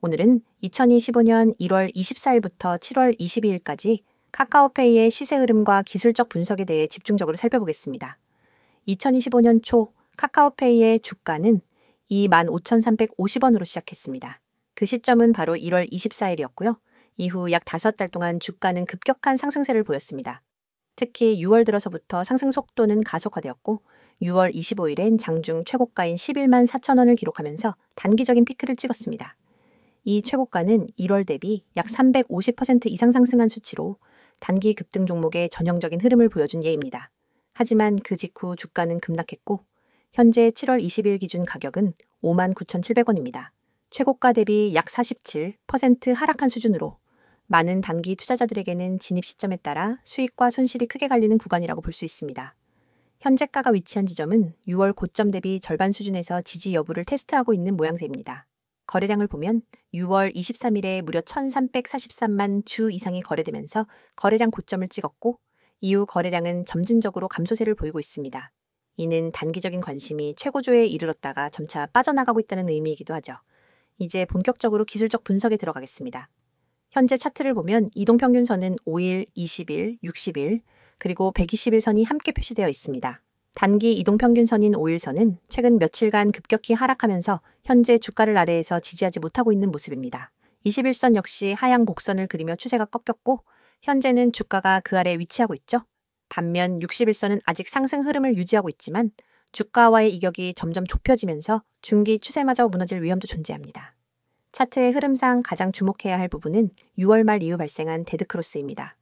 오늘은 2025년 1월 24일부터 7월 22일까지 카카오페이의 시세 흐름과 기술적 분석에 대해 집중적으로 살펴보겠습니다. 2025년 초 카카오페이의 주가는 25,350원으로 시작했습니다. 그 시점은 바로 1월 24일이었고요. 이후 약 5달 동안 주가는 급격한 상승세를 보였습니다. 특히 6월 들어서부터 상승 속도는 가속화되었고 6월 25일엔 장중 최고가인 11만 4천원을 기록하면서 단기적인 피크를 찍었습니다. 이 최고가는 1월 대비 약 350% 이상 상승한 수치로 단기 급등 종목의 전형적인 흐름을 보여준 예입니다. 하지만 그 직후 주가는 급락했고 현재 7월 20일 기준 가격은 59,700원입니다. 최고가 대비 약 47% 하락한 수준으로 많은 단기 투자자들에게는 진입 시점에 따라 수익과 손실이 크게 갈리는 구간이라고 볼 수 있습니다. 현재가가 위치한 지점은 6월 고점 대비 절반 수준에서 지지 여부를 테스트하고 있는 모양새입니다. 거래량을 보면 6월 23일에 무려 1,343만 주 이상이 거래되면서 거래량 고점을 찍었고 이후 거래량은 점진적으로 감소세를 보이고 있습니다. 이는 단기적인 관심이 최고조에 이르렀다가 점차 빠져나가고 있다는 의미이기도 하죠. 이제 본격적으로 기술적 분석에 들어가겠습니다. 현재 차트를 보면 이동평균선은 5일, 20일, 60일, 그리고 120일선이 함께 표시되어 있습니다. 단기 이동평균선인 5일선은 최근 며칠간 급격히 하락하면서 현재 주가를 아래에서 지지하지 못하고 있는 모습입니다. 21선 역시 하향 곡선을 그리며 추세가 꺾였고 현재는 주가가 그 아래에 위치하고 있죠. 반면 61선은 아직 상승 흐름을 유지하고 있지만 주가와의 이격이 점점 좁혀지면서 중기 추세마저 무너질 위험도 존재합니다. 차트의 흐름상 가장 주목해야 할 부분은 6월 말 이후 발생한 데드크로스입니다.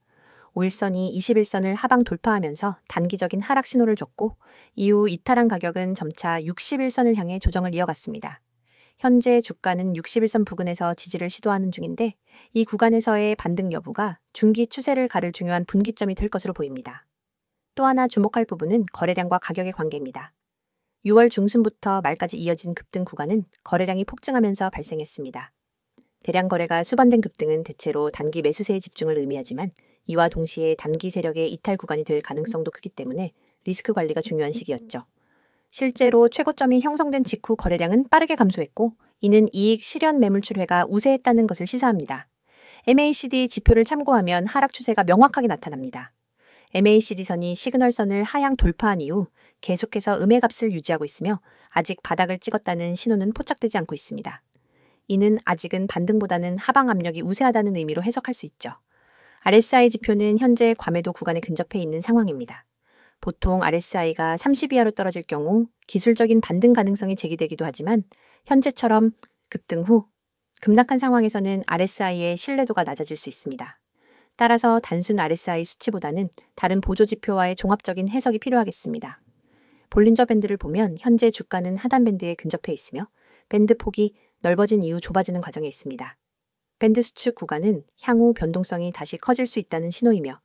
5일선이 21선을 하방 돌파하면서 단기적인 하락 신호를 줬고 이후 이탈한 가격은 점차 61선을 향해 조정을 이어갔습니다. 현재 주가는 61선 부근에서 지지를 시도하는 중인데 이 구간에서의 반등 여부가 중기 추세를 가를 중요한 분기점이 될 것으로 보입니다. 또 하나 주목할 부분은 거래량과 가격의 관계입니다. 6월 중순부터 말까지 이어진 급등 구간은 거래량이 폭증하면서 발생했습니다. 대량 거래가 수반된 급등은 대체로 단기 매수세의 집중을 의미하지만 이와 동시에 단기 세력의 이탈 구간이 될 가능성도 크기 때문에 리스크 관리가 중요한 시기였죠. 실제로 최고점이 형성된 직후 거래량은 빠르게 감소했고 이는 이익 실현 매물출회가 우세했다는 것을 시사합니다. MACD 지표를 참고하면 하락 추세가 명확하게 나타납니다. MACD선이 시그널선을 하향 돌파한 이후 계속해서 음해값을 유지하고 있으며 아직 바닥을 찍었다는 신호는 포착되지 않고 있습니다. 이는 아직은 반등보다는 하방 압력이 우세하다는 의미로 해석할 수 있죠. RSI 지표는 현재 과매도 구간에 근접해 있는 상황입니다. 보통 RSI가 30 이하로 떨어질 경우 기술적인 반등 가능성이 제기되기도 하지만 현재처럼 급등 후 급락한 상황에서는 RSI의 신뢰도가 낮아질 수 있습니다. 따라서 단순 RSI 수치보다는 다른 보조 지표와의 종합적인 해석이 필요하겠습니다. 볼린저 밴드를 보면 현재 주가는 하단 밴드에 근접해 있으며 밴드 폭이 넓어진 이후 좁아지는 과정에 있습니다. 밴드 수축 구간은 향후 변동성이 다시 커질 수 있다는 신호이며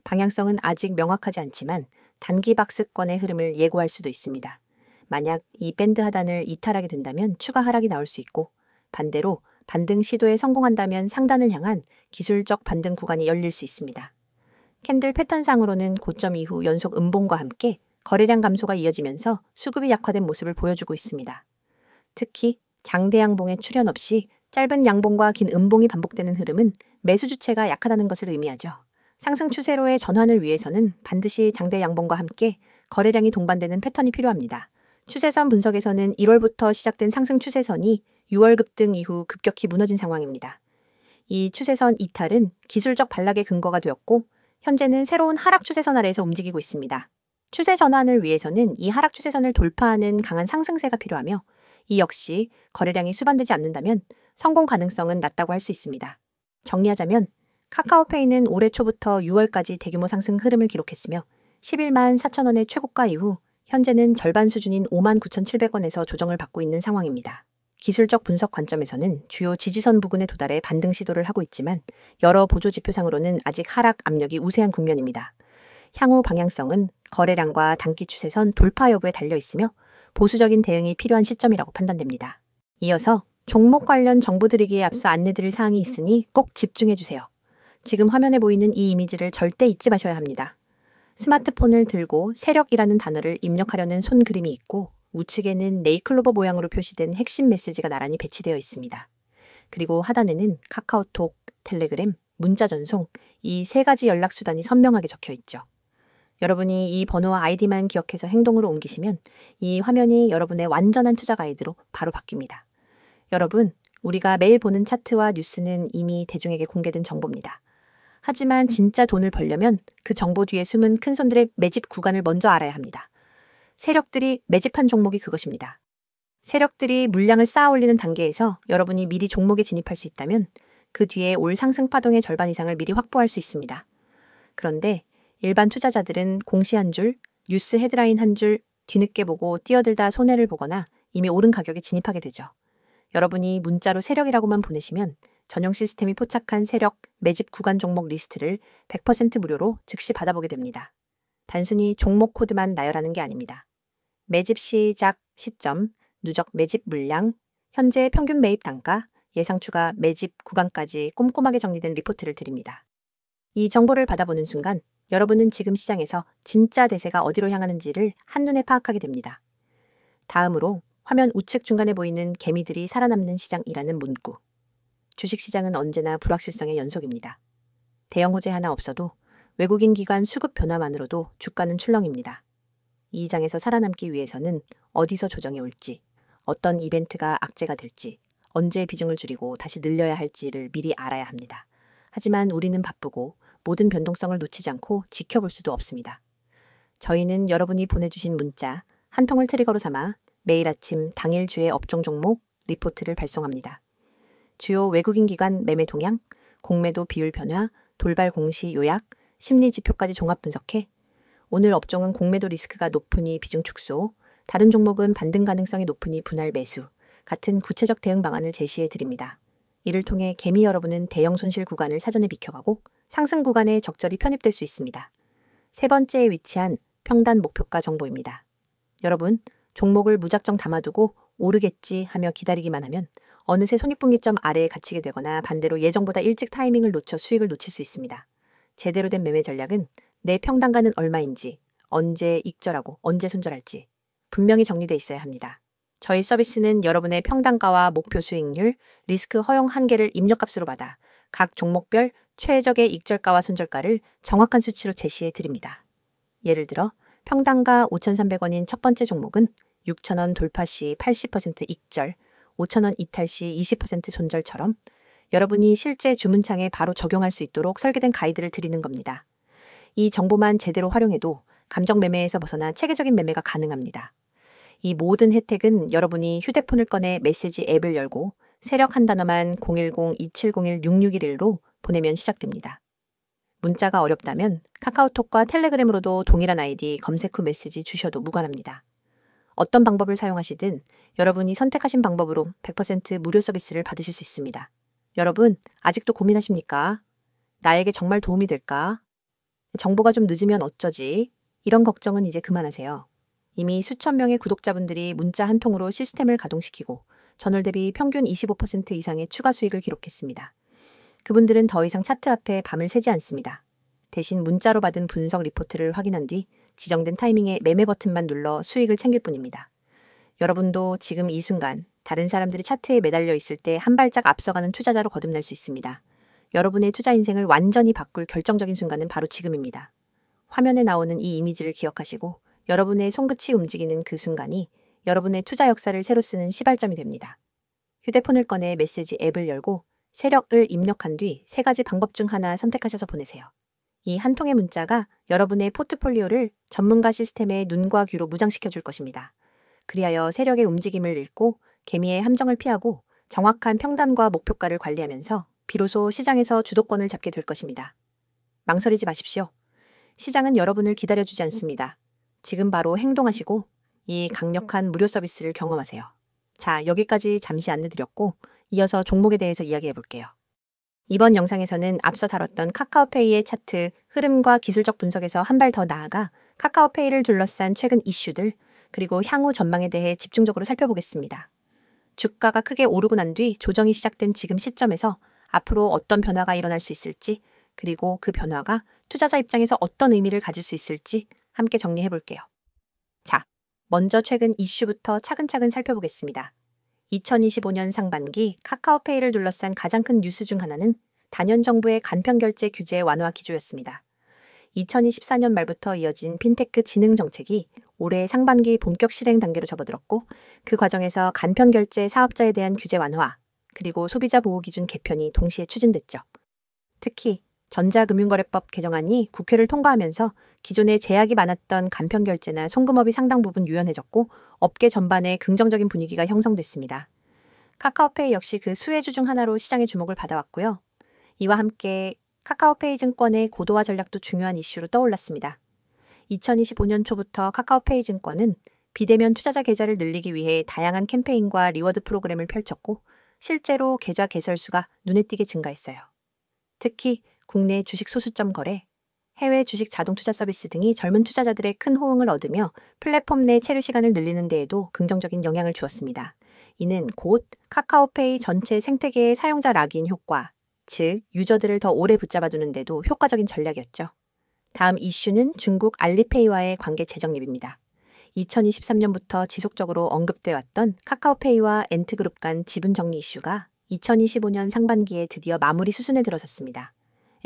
방향성은 아직 명확하지 않지만 단기 박스권의 흐름을 예고할 수도 있습니다. 만약 이 밴드 하단을 이탈하게 된다면 추가 하락이 나올 수 있고 반대로 반등 시도에 성공한다면 상단을 향한 기술적 반등 구간이 열릴 수 있습니다. 캔들 패턴상으로는 고점 이후 연속 음봉과 함께 거래량 감소가 이어지면서 수급이 약화된 모습을 보여주고 있습니다. 특히 장대 양봉의 출현 없이 짧은 양봉과 긴 음봉이 반복되는 흐름은 매수 주체가 약하다는 것을 의미하죠. 상승 추세로의 전환을 위해서는 반드시 장대 양봉과 함께 거래량이 동반되는 패턴이 필요합니다. 추세선 분석에서는 1월부터 시작된 상승 추세선이 6월 급등 이후 급격히 무너진 상황입니다. 이 추세선 이탈은 기술적 반락의 근거가 되었고 현재는 새로운 하락 추세선 아래에서 움직이고 있습니다. 추세 전환을 위해서는 이 하락 추세선을 돌파하는 강한 상승세가 필요하며 이 역시 거래량이 수반되지 않는다면 성공 가능성은 낮다고 할 수 있습니다. 정리하자면 카카오페이는 올해 초부터 6월까지 대규모 상승 흐름을 기록했으며 11만 4천원의 최고가 이후 현재는 절반 수준인 59,700원에서 조정을 받고 있는 상황입니다. 기술적 분석 관점에서는 주요 지지선 부근에 도달해 반등 시도를 하고 있지만 여러 보조 지표상으로는 아직 하락 압력이 우세한 국면입니다. 향후 방향성은 거래량과 단기 추세선 돌파 여부에 달려 있으며 보수적인 대응이 필요한 시점이라고 판단됩니다. 이어서 종목 관련 정보 드리기에 앞서 안내드릴 사항이 있으니 꼭 집중해주세요. 지금 화면에 보이는 이 이미지를 절대 잊지 마셔야 합니다. 스마트폰을 들고 세력이라는 단어를 입력하려는 손 그림이 있고 우측에는 네이클로버 모양으로 표시된 핵심 메시지가 나란히 배치되어 있습니다. 그리고 하단에는 카카오톡, 텔레그램, 문자 전송, 이 세 가지 연락 수단이 선명하게 적혀 있죠. 여러분이 이 번호와 아이디만 기억해서 행동으로 옮기시면 이 화면이 여러분의 완전한 투자 가이드로 바로 바뀝니다. 여러분, 우리가 매일 보는 차트와 뉴스는 이미 대중에게 공개된 정보입니다. 하지만 진짜 돈을 벌려면 그 정보 뒤에 숨은 큰손들의 매집 구간을 먼저 알아야 합니다. 세력들이 매집한 종목이 그것입니다. 세력들이 물량을 쌓아 올리는 단계에서 여러분이 미리 종목에 진입할 수 있다면 그 뒤에 올 상승 파동의 절반 이상을 미리 확보할 수 있습니다. 그런데 일반 투자자들은 공시 한 줄, 뉴스 헤드라인 한 줄 뒤늦게 보고 뛰어들다 손해를 보거나 이미 오른 가격에 진입하게 되죠. 여러분이 문자로 세력이라고만 보내시면 전용 시스템이 포착한 세력 매집 구간 종목 리스트를 100% 무료로 즉시 받아보게 됩니다. 단순히 종목 코드만 나열하는 게 아닙니다. 매집 시작 시점, 누적 매집 물량, 현재 평균 매입 단가, 예상 추가 매집 구간까지 꼼꼼하게 정리된 리포트를 드립니다. 이 정보를 받아보는 순간 여러분은 지금 시장에서 진짜 대세가 어디로 향하는지를 한눈에 파악하게 됩니다. 다음으로 화면 우측 중간에 보이는 개미들이 살아남는 시장이라는 문구. 주식시장은 언제나 불확실성의 연속입니다. 대형 호재 하나 없어도 외국인 기관 수급 변화만으로도 주가는 출렁입니다. 이 장에서 살아남기 위해서는 어디서 조정이 올지, 어떤 이벤트가 악재가 될지, 언제 비중을 줄이고 다시 늘려야 할지를 미리 알아야 합니다. 하지만 우리는 바쁘고 모든 변동성을 놓치지 않고 지켜볼 수도 없습니다. 저희는 여러분이 보내주신 문자 한 통을 트리거로 삼아 매일 아침 당일 주의 업종 종목 리포트를 발송합니다. 주요 외국인 기관 매매 동향, 공매도 비율 변화, 돌발 공시 요약, 심리 지표까지 종합 분석해 오늘 업종은 공매도 리스크가 높으니 비중 축소, 다른 종목은 반등 가능성이 높으니 분할 매수 같은 구체적 대응 방안을 제시해 드립니다. 이를 통해 개미 여러분은 대형 손실 구간을 사전에 비켜가고 상승 구간에 적절히 편입될 수 있습니다. 세 번째에 위치한 평단 목표가 정보입니다. 여러분, 종목을 무작정 담아두고 오르겠지 하며 기다리기만 하면 어느새 손익분기점 아래에 갇히게 되거나 반대로 예정보다 일찍 타이밍을 놓쳐 수익을 놓칠 수 있습니다. 제대로 된 매매 전략은 내 평단가는 얼마인지, 언제 익절하고 언제 손절할지 분명히 정리되어 있어야 합니다. 저희 서비스는 여러분의 평단가와 목표 수익률, 리스크 허용 한계를 입력값으로 받아 각 종목별 최적의 익절가와 손절가를 정확한 수치로 제시해 드립니다. 예를 들어 평단가 5,300원인 첫 번째 종목은 6,000원 돌파 시 80% 익절, 5,000원 이탈 시 20% 손절처럼 여러분이 실제 주문창에 바로 적용할 수 있도록 설계된 가이드를 드리는 겁니다. 이 정보만 제대로 활용해도 감정 매매에서 벗어나 체계적인 매매가 가능합니다. 이 모든 혜택은 여러분이 휴대폰을 꺼내 메시지 앱을 열고 세력 한 단어만 010-2701-6611로 보내면 시작됩니다. 문자가 어렵다면 카카오톡과 텔레그램으로도 동일한 아이디 검색 후 메시지 주셔도 무관합니다. 어떤 방법을 사용하시든 여러분이 선택하신 방법으로 100% 무료 서비스를 받으실 수 있습니다. 여러분, 아직도 고민하십니까? 나에게 정말 도움이 될까? 정보가 좀 늦으면 어쩌지? 이런 걱정은 이제 그만하세요. 이미 수천 명의 구독자분들이 문자 한 통으로 시스템을 가동시키고 전월 대비 평균 25% 이상의 추가 수익을 기록했습니다. 그분들은 더 이상 차트 앞에 밤을 새지 않습니다. 대신 문자로 받은 분석 리포트를 확인한 뒤 지정된 타이밍에 매매 버튼만 눌러 수익을 챙길 뿐입니다. 여러분도 지금 이 순간 다른 사람들이 차트에 매달려 있을 때 한 발짝 앞서가는 투자자로 거듭날 수 있습니다. 여러분의 투자 인생을 완전히 바꿀 결정적인 순간은 바로 지금입니다. 화면에 나오는 이 이미지를 기억하시고 여러분의 손끝이 움직이는 그 순간이 여러분의 투자 역사를 새로 쓰는 시발점이 됩니다. 휴대폰을 꺼내 메시지 앱을 열고 세력을 입력한 뒤 세 가지 방법 중 하나 선택하셔서 보내세요. 이 한 통의 문자가 여러분의 포트폴리오를 전문가 시스템의 눈과 귀로 무장시켜 줄 것입니다. 그리하여 세력의 움직임을 읽고 개미의 함정을 피하고 정확한 평단과 목표가를 관리하면서 비로소 시장에서 주도권을 잡게 될 것입니다. 망설이지 마십시오. 시장은 여러분을 기다려주지 않습니다. 지금 바로 행동하시고 이 강력한 무료 서비스를 경험하세요. 자, 여기까지 잠시 안내드렸고 이어서 종목에 대해서 이야기해 볼게요. 이번 영상에서는 앞서 다뤘던 카카오페이의 차트 흐름과 기술적 분석에서 한 발 더 나아가 카카오페이를 둘러싼 최근 이슈들 그리고 향후 전망에 대해 집중적으로 살펴보겠습니다. 주가가 크게 오르고 난 뒤 조정이 시작된 지금 시점에서 앞으로 어떤 변화가 일어날 수 있을지 그리고 그 변화가 투자자 입장에서 어떤 의미를 가질 수 있을지 함께 정리해 볼게요. 자, 먼저 최근 이슈부터 차근차근 살펴보겠습니다. 2025년 상반기 카카오페이를 둘러싼 가장 큰 뉴스 중 하나는 단연 정부의 간편 결제 규제 완화 기조였습니다. 2024년 말부터 이어진 핀테크 진흥 정책이 올해 상반기 본격 실행 단계로 접어들었고, 그 과정에서 간편 결제 사업자에 대한 규제 완화, 그리고 소비자 보호 기준 개편이 동시에 추진됐죠. 특히 전자금융거래법 개정안이 국회를 통과하면서 기존에 제약이 많았던 간편 결제나 송금업이 상당 부분 유연해졌고, 업계 전반에 긍정적인 분위기가 형성됐습니다. 카카오페이 역시 그 수혜주 중 하나로 시장의 주목을 받아왔고요. 이와 함께 카카오페이 증권의 고도화 전략도 중요한 이슈로 떠올랐습니다. 2025년 초부터 카카오페이 증권은 비대면 투자자 계좌를 늘리기 위해 다양한 캠페인과 리워드 프로그램을 펼쳤고, 실제로 계좌 개설수가 눈에 띄게 증가했어요. 특히 국내 주식 소수점 거래, 해외 주식 자동 투자 서비스 등이 젊은 투자자들의 큰 호응을 얻으며 플랫폼 내 체류 시간을 늘리는 데에도 긍정적인 영향을 주었습니다. 이는 곧 카카오페이 전체 생태계의 사용자 락인 효과, 즉 유저들을 더 오래 붙잡아두는 데도 효과적인 전략이었죠. 다음 이슈는 중국 알리페이와의 관계 재정립입니다. 2023년부터 지속적으로 언급돼 왔던 카카오페이와 엔트그룹 간 지분 정리 이슈가 2025년 상반기에 드디어 마무리 수순에 들어섰습니다.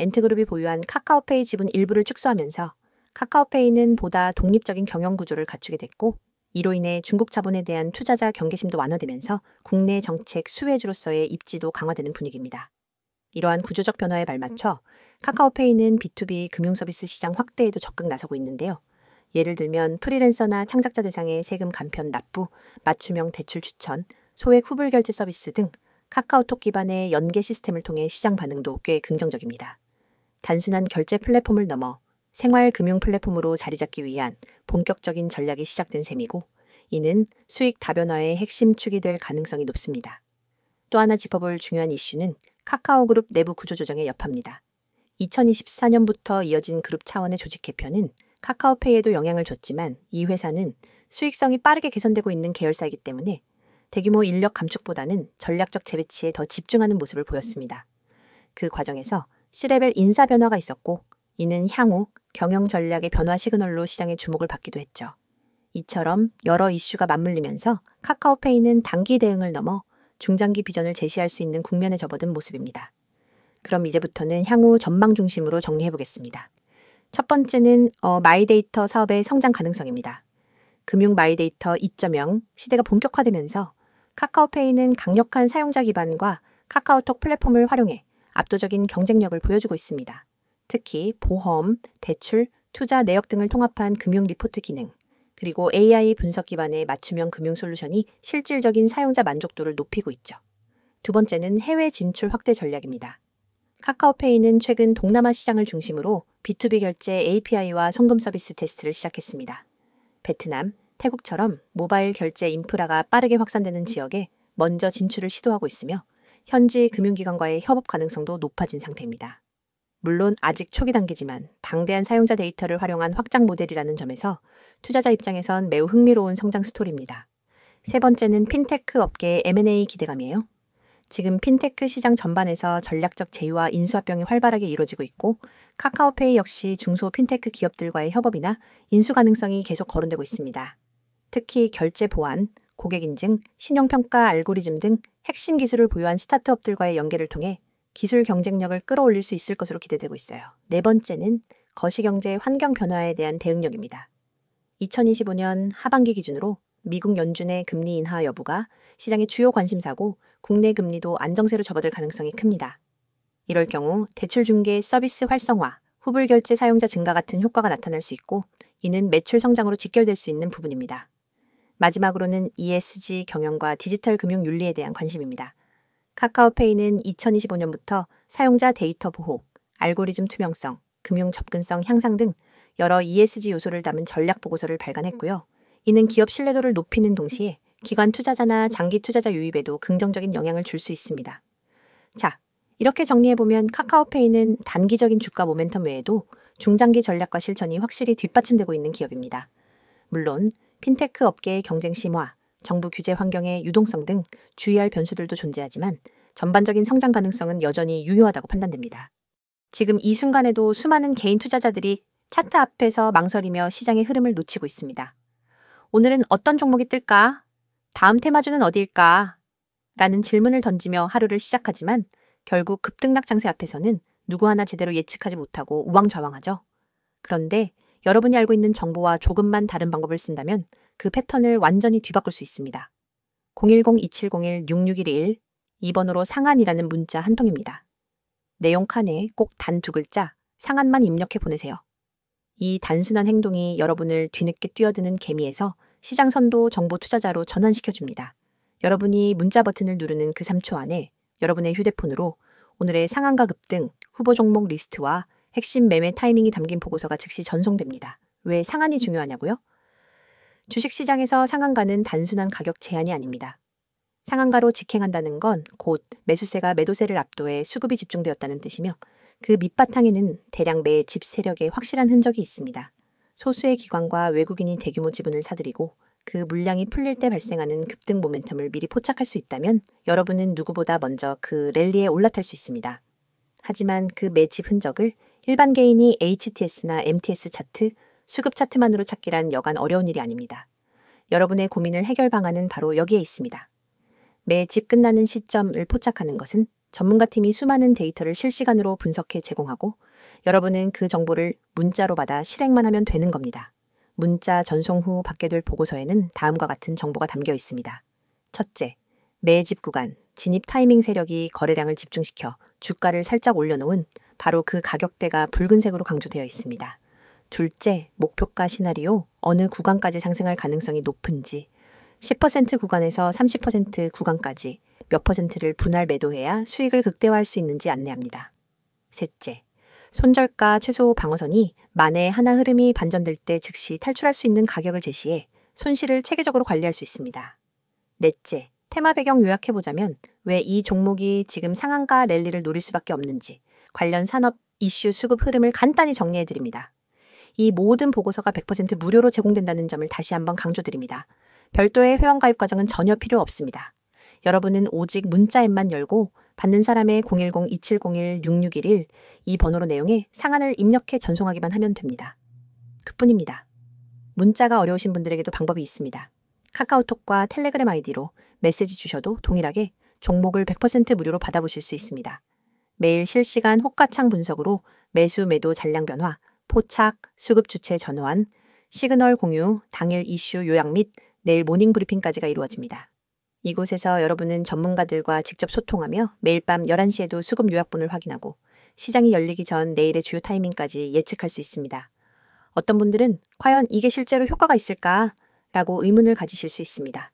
엔트그룹이 보유한 카카오페이 지분 일부를 축소하면서 카카오페이는 보다 독립적인 경영 구조를 갖추게 됐고, 이로 인해 중국 자본에 대한 투자자 경계심도 완화되면서 국내 정책 수혜주로서의 입지도 강화되는 분위기입니다. 이러한 구조적 변화에 발맞춰 카카오페이는 B2B 금융서비스 시장 확대에도 적극 나서고 있는데요. 예를 들면 프리랜서나 창작자 대상의 세금 간편 납부, 맞춤형 대출 추천, 소액 후불 결제 서비스 등 카카오톡 기반의 연계 시스템을 통해 시장 반응도 꽤 긍정적입니다. 단순한 결제 플랫폼을 넘어 생활 금융 플랫폼으로 자리 잡기 위한 본격적인 전략이 시작된 셈이고, 이는 수익 다변화의 핵심 축이 될 가능성이 높습니다. 또 하나 짚어볼 중요한 이슈는 카카오그룹 내부 구조 조정의 여파입니다. 2024년부터 이어진 그룹 차원의 조직 개편은 카카오페이에도 영향을 줬지만, 이 회사는 수익성이 빠르게 개선되고 있는 계열사이기 때문에 대규모 인력 감축보다는 전략적 재배치에 더 집중하는 모습을 보였습니다. 그 과정에서 C레벨 인사 변화가 있었고, 이는 향후 경영 전략의 변화 시그널로 시장의 주목을 받기도 했죠. 이처럼 여러 이슈가 맞물리면서 카카오페이는 단기 대응을 넘어 중장기 비전을 제시할 수 있는 국면에 접어든 모습입니다. 그럼 이제부터는 향후 전망 중심으로 정리해보겠습니다. 첫 번째는 마이데이터 사업의 성장 가능성입니다. 금융 마이데이터 2.0 시대가 본격화되면서 카카오페이는 강력한 사용자 기반과 카카오톡 플랫폼을 활용해 압도적인 경쟁력을 보여주고 있습니다. 특히 보험, 대출, 투자 내역 등을 통합한 금융 리포트 기능, 그리고 AI 분석 기반의 맞춤형 금융 솔루션이 실질적인 사용자 만족도를 높이고 있죠. 두 번째는 해외 진출 확대 전략입니다. 카카오페이는 최근 동남아 시장을 중심으로 B2B 결제 API와 송금 서비스 테스트를 시작했습니다. 베트남, 태국처럼 모바일 결제 인프라가 빠르게 확산되는 지역에 먼저 진출을 시도하고 있으며, 현지 금융기관과의 협업 가능성도 높아진 상태입니다. 물론 아직 초기 단계지만 방대한 사용자 데이터를 활용한 확장 모델이라는 점에서 투자자 입장에선 매우 흥미로운 성장 스토리입니다. 세 번째는 핀테크 업계의 M&A 기대감이에요. 지금 핀테크 시장 전반에서 전략적 제휴와 인수합병이 활발하게 이루어지고 있고, 카카오페이 역시 중소 핀테크 기업들과의 협업이나 인수 가능성이 계속 거론되고 있습니다. 특히 결제 보안, 고객 인증, 신용평가 알고리즘 등 핵심 기술을 보유한 스타트업들과의 연계를 통해 기술 경쟁력을 끌어올릴 수 있을 것으로 기대되고 있어요. 네 번째는 거시경제 환경 변화에 대한 대응력입니다. 2025년 하반기 기준으로 미국 연준의 금리 인하 여부가 시장의 주요 관심사고, 국내 금리도 안정세로 접어들 가능성이 큽니다. 이럴 경우 대출 중개 서비스 활성화, 후불 결제 사용자 증가 같은 효과가 나타날 수 있고, 이는 매출 성장으로 직결될 수 있는 부분입니다. 마지막으로는 ESG 경영과 디지털 금융 윤리에 대한 관심입니다. 카카오페이는 2025년부터 사용자 데이터 보호, 알고리즘 투명성, 금융 접근성 향상 등 여러 ESG 요소를 담은 전략 보고서를 발간했고요. 이는 기업 신뢰도를 높이는 동시에 기관 투자자나 장기 투자자 유입에도 긍정적인 영향을 줄 수 있습니다. 자, 이렇게 정리해보면 카카오페이는 단기적인 주가 모멘텀 외에도 중장기 전략과 실천이 확실히 뒷받침되고 있는 기업입니다. 물론 핀테크 업계의 경쟁 심화, 정부 규제 환경의 유동성 등 주의할 변수들도 존재하지만 전반적인 성장 가능성은 여전히 유효하다고 판단됩니다. 지금 이 순간에도 수많은 개인 투자자들이 차트 앞에서 망설이며 시장의 흐름을 놓치고 있습니다. 오늘은 어떤 종목이 뜰까? 다음 테마주는 어디일까? 라는 질문을 던지며 하루를 시작하지만 결국 급등락 장세 앞에서는 누구 하나 제대로 예측하지 못하고 우왕좌왕하죠. 그런데 여러분이 알고 있는 정보와 조금만 다른 방법을 쓴다면 그 패턴을 완전히 뒤바꿀 수 있습니다. 010-2701-6611 2번으로 상한이라는 문자 한 통입니다. 내용 칸에 꼭 단 2글자 상한만 입력해 보내세요. 이 단순한 행동이 여러분을 뒤늦게 뛰어드는 개미에서 시장 선도 정보 투자자로 전환시켜줍니다. 여러분이 문자 버튼을 누르는 그 3초 안에 여러분의 휴대폰으로 오늘의 상한가 급등, 후보 종목 리스트와 핵심 매매 타이밍이 담긴 보고서가 즉시 전송됩니다. 왜 상한이 중요하냐고요? 주식시장에서 상한가는 단순한 가격 제한이 아닙니다. 상한가로 직행한다는 건 곧 매수세가 매도세를 압도해 수급이 집중되었다는 뜻이며 그 밑바탕에는 대량 매집 세력의 확실한 흔적이 있습니다. 소수의 기관과 외국인이 대규모 지분을 사들이고 그 물량이 풀릴 때 발생하는 급등 모멘텀을 미리 포착할 수 있다면 여러분은 누구보다 먼저 그 랠리에 올라탈 수 있습니다. 하지만 그 매집 흔적을 일반 개인이 HTS나 MTS 차트, 수급 차트만으로 찾기란 여간 어려운 일이 아닙니다. 여러분의 고민을 해결 방안은 바로 여기에 있습니다. 매집 끝나는 시점을 포착하는 것은 전문가팀이 수많은 데이터를 실시간으로 분석해 제공하고 여러분은 그 정보를 문자로 받아 실행만 하면 되는 겁니다. 문자 전송 후 받게 될 보고서에는 다음과 같은 정보가 담겨 있습니다. 첫째, 매집 구간, 진입 타이밍 세력이 거래량을 집중시켜 주가를 살짝 올려놓은 바로 그 가격대가 붉은색으로 강조되어 있습니다. 둘째, 목표가 시나리오, 어느 구간까지 상승할 가능성이 높은지, 10% 구간에서 30% 구간까지 몇 퍼센트를 분할 매도해야 수익을 극대화할 수 있는지 안내합니다. 셋째, 손절가 최소 방어선이 만에 하나 흐름이 반전될 때 즉시 탈출할 수 있는 가격을 제시해 손실을 체계적으로 관리할 수 있습니다. 넷째, 테마 배경 요약해보자면 왜 이 종목이 지금 상한가 랠리를 노릴 수밖에 없는지 관련 산업 이슈 수급 흐름을 간단히 정리해드립니다. 이 모든 보고서가 100% 무료로 제공된다는 점을 다시 한번 강조드립니다. 별도의 회원가입 과정은 전혀 필요 없습니다. 여러분은 오직 문자 앱만 열고 받는 사람의 010-2701-6611 이 번호로 내용에 상한을 입력해 전송하기만 하면 됩니다. 그뿐입니다. 문자가 어려우신 분들에게도 방법이 있습니다. 카카오톡과 텔레그램 아이디로 메시지 주셔도 동일하게 종목을 100% 무료로 받아보실 수 있습니다. 매일 실시간 호가창 분석으로 매수 매도 잔량 변화, 포착, 수급 주체 전환, 시그널 공유, 당일 이슈 요약 및 내일 모닝 브리핑까지가 이루어집니다. 이곳에서 여러분은 전문가들과 직접 소통하며 매일 밤 11시에도 수급 요약본을 확인하고 시장이 열리기 전 내일의 주요 타이밍까지 예측할 수 있습니다. 어떤 분들은 과연 이게 실제로 효과가 있을까? 라고 의문을 가지실 수 있습니다.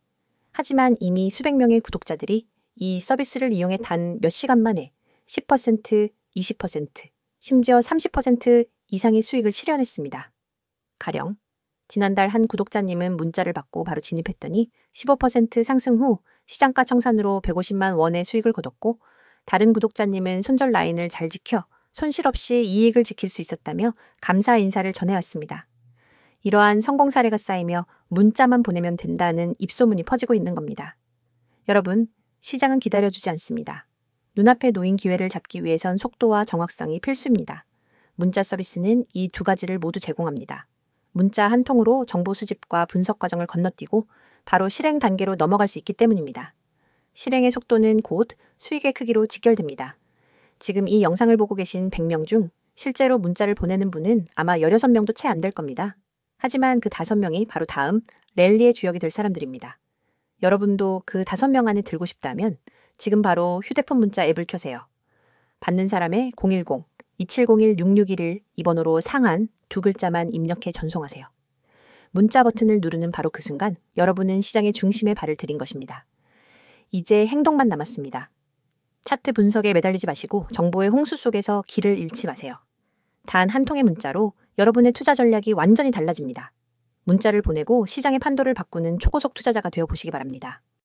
하지만 이미 수백 명의 구독자들이 이 서비스를 이용해 단 몇 시간 만에 10%, 20%, 심지어 30% 이상의 수익을 실현했습니다. 가령 지난달 한 구독자님은 문자를 받고 바로 진입했더니 15% 상승 후 시장가 청산으로 150만 원의 수익을 거뒀고 다른 구독자님은 손절 라인을 잘 지켜 손실 없이 이익을 지킬 수 있었다며 감사 인사를 전해왔습니다. 이러한 성공 사례가 쌓이며 문자만 보내면 된다는 입소문이 퍼지고 있는 겁니다. 여러분, 시장은 기다려주지 않습니다. 눈앞에 놓인 기회를 잡기 위해선 속도와 정확성이 필수입니다. 문자 서비스는 이 두 가지를 모두 제공합니다. 문자 한 통으로 정보 수집과 분석 과정을 건너뛰고 바로 실행 단계로 넘어갈 수 있기 때문입니다. 실행의 속도는 곧 수익의 크기로 직결됩니다. 지금 이 영상을 보고 계신 100명 중 실제로 문자를 보내는 분은 아마 16명도 채 안 될 겁니다. 하지만 그 5명이 바로 다음 랠리의 주역이 될 사람들입니다. 여러분도 그 5명 안에 들고 싶다면 지금 바로 휴대폰 문자 앱을 켜세요. 받는 사람의 010-2701-6611 이 번호로 상한 2글자만 입력해 전송하세요. 문자 버튼을 누르는 바로 그 순간 여러분은 시장의 중심에 발을 들인 것입니다. 이제 행동만 남았습니다. 차트 분석에 매달리지 마시고 정보의 홍수 속에서 길을 잃지 마세요. 단 한 통의 문자로 여러분의 투자 전략이 완전히 달라집니다. 문자를 보내고 시장의 판도를 바꾸는 초고속 투자자가 되어 보시기 바랍니다.